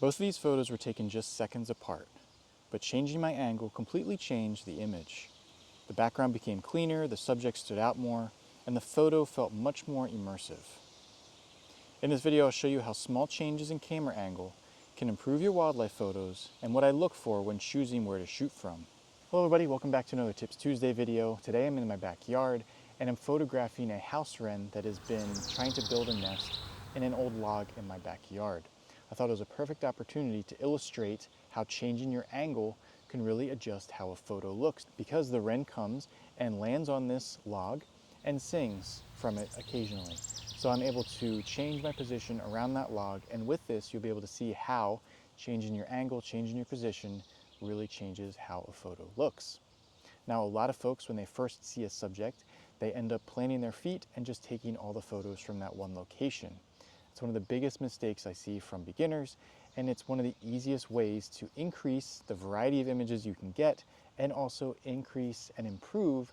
Both of these photos were taken just seconds apart, but changing my angle completely changed the image. The background became cleaner, the subject stood out more, and the photo felt much more immersive. In this video, I'll show you how small changes in camera angle can improve your wildlife photos and what I look for when choosing where to shoot from. Hello everybody, welcome back to another Tips Tuesday video. Today I'm in my backyard and I'm photographing a house wren that has been trying to build a nest in an old log in my backyard. I thought it was a perfect opportunity to illustrate how changing your angle can really adjust how a photo looks, because the wren comes and lands on this log and sings from it occasionally. So I'm able to change my position around that log, and with this you'll be able to see how changing your angle, changing your position really changes how a photo looks. Now, a lot of folks, when they first see a subject, they end up planting their feet and just taking all the photos from that one location. It's one of the biggest mistakes I see from beginners, and it's one of the easiest ways to increase the variety of images you can get and also increase and improve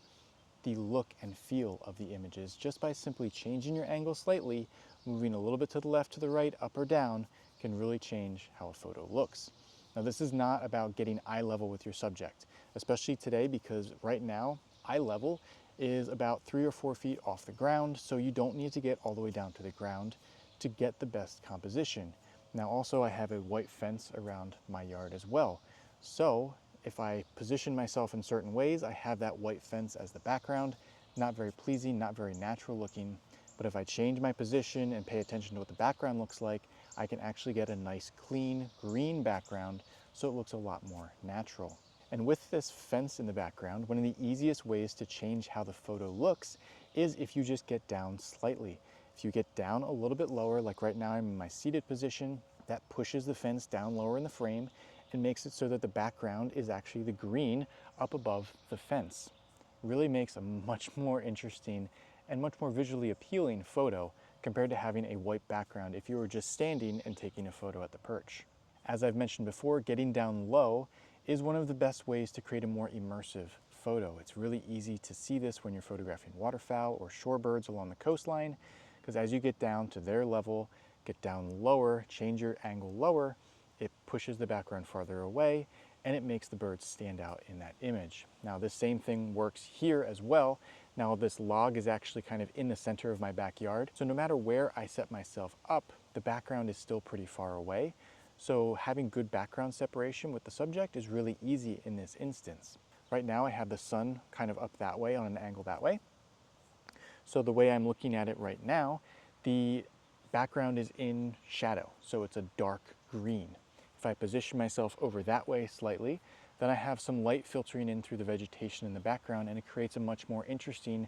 the look and feel of the images just by simply changing your angle slightly. Moving a little bit to the left, to the right, up or down can really change how a photo looks. Now, this is not about getting eye level with your subject, especially today, because right now eye level is about 3 or 4 feet off the ground, so you don't need to get all the way down to the ground to get the best composition. Now also, I have a white fence around my yard as well, so if I position myself in certain ways, I have that white fence as the background. Not very pleasing, not very natural looking, but if I change my position and pay attention to what the background looks like, I can actually get a nice clean green background, so it looks a lot more natural. And with this fence in the background, one of the easiest ways to change how the photo looks is if you just get down slightly. If you get down a little bit lower, like right now I'm in my seated position, that pushes the fence down lower in the frame and makes it so that the background is actually the green up above the fence. Really makes a much more interesting and much more visually appealing photo compared to having a white background if you were just standing and taking a photo at the perch. As I've mentioned before, getting down low is one of the best ways to create a more immersive photo. It's really easy to see this when you're photographing waterfowl or shorebirds along the coastline, because as you get down to their level, get down lower, change your angle lower, it pushes the background farther away and it makes the birds stand out in that image. Now, this same thing works here as well. Now, this log is actually kind of in the center of my backyard, so no matter where I set myself up, the background is still pretty far away. So having good background separation with the subject is really easy in this instance. Right now I have the sun kind of up that way on an angle that way. So the way I'm looking at it right now, the background is in shadow, so it's a dark green. If I position myself over that way slightly, then I have some light filtering in through the vegetation in the background, and it creates a much more interesting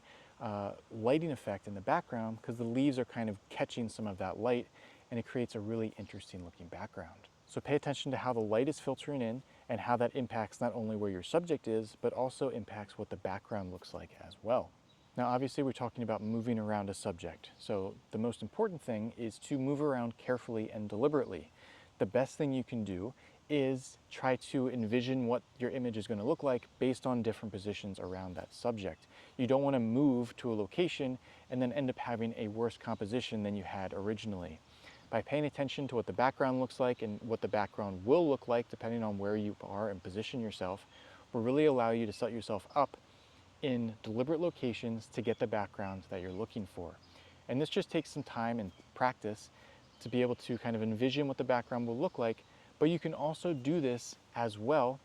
lighting effect in the background, because the leaves are kind of catching some of that light, and it creates a really interesting looking background. So pay attention to how the light is filtering in and how that impacts not only where your subject is, but also impacts what the background looks like as well. Now, obviously we're talking about moving around a subject, so the most important thing is to move around carefully and deliberately. The best thing you can do is try to envision what your image is going to look like based on different positions around that subject. You don't want to move to a location and then end up having a worse composition than you had originally. By paying attention to what the background looks like and what the background will look like depending on where you are and position yourself, will really allow you to set yourself up in deliberate locations to get the background that you're looking for. And this just takes some time and practice to be able to kind of envision what the background will look like, but you can also do this as well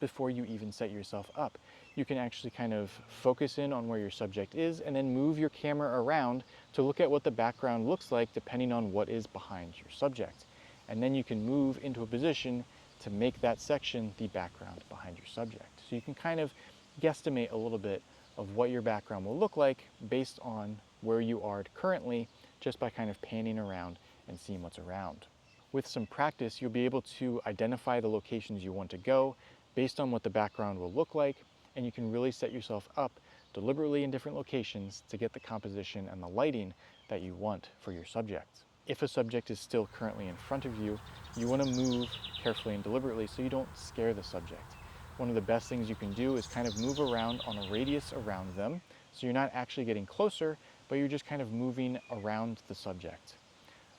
before you even set yourself up. You can actually kind of focus in on where your subject is and then move your camera around to look at what the background looks like depending on what is behind your subject. And then you can move into a position to make that section the background behind your subject. So you can kind of guesstimate a little bit of what your background will look like based on where you are currently, just by kind of panning around and seeing what's around. With some practice, you'll be able to identify the locations you want to go based on what the background will look like, and you can really set yourself up deliberately in different locations to get the composition and the lighting that you want for your subject. If a subject is still currently in front of you, you want to move carefully and deliberately so you don't scare the subject. One of the best things you can do is kind of move around on a radius around them, so you're not actually getting closer, but you're just kind of moving around the subject.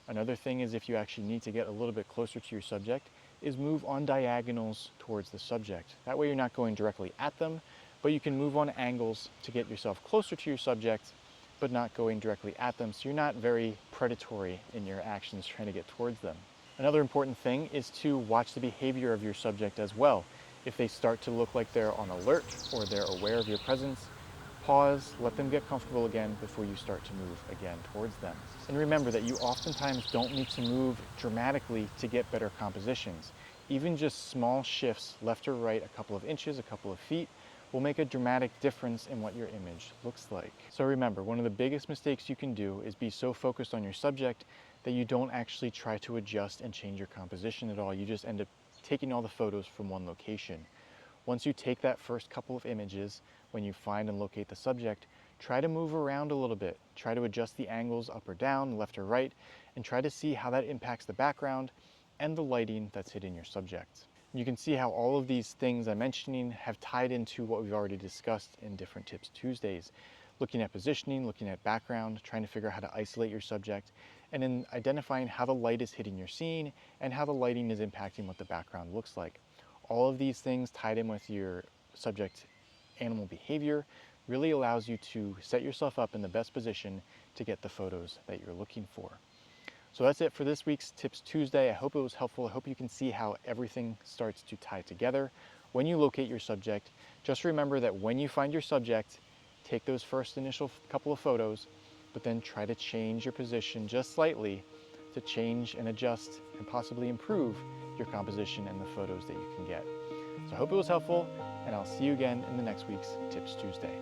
Another thing is, if you actually need to get a little bit closer to your subject, is move on diagonals towards the subject. That way you're not going directly at them, but you can move on angles to get yourself closer to your subject, but not going directly at them, so you're not very predatory in your actions trying to get towards them. Another important thing is to watch the behavior of your subject as well. If they start to look like they're on alert or they're aware of your presence, pause, let them get comfortable again before you start to move again towards them. And remember that you oftentimes don't need to move dramatically to get better compositions. Even just small shifts left or right, a couple of inches, a couple of feet, will make a dramatic difference in what your image looks like. So remember, one of the biggest mistakes you can do is be so focused on your subject that you don't actually try to adjust and change your composition at all. You just end up taking all the photos from one location. Once you take that first couple of images, when you find and locate the subject, try to move around a little bit. Try to adjust the angles up or down, left or right, and try to see how that impacts the background and the lighting that's hitting your subject. You can see how all of these things I'm mentioning have tied into what we've already discussed in different Tips Tuesdays. Looking at positioning, looking at background, trying to figure out how to isolate your subject, and then identifying how the light is hitting your scene and how the lighting is impacting what the background looks like. All of these things tied in with your subject animal behavior really allows you to set yourself up in the best position to get the photos that you're looking for. So that's it for this week's Tips Tuesday. I hope it was helpful. I hope you can see how everything starts to tie together. When you locate your subject, just remember that when you find your subject, take those first initial couple of photos, but then try to change your position just slightly to change and adjust and possibly improve your composition and the photos that you can get. So I hope it was helpful, and I'll see you again in the next week's Tips Tuesday.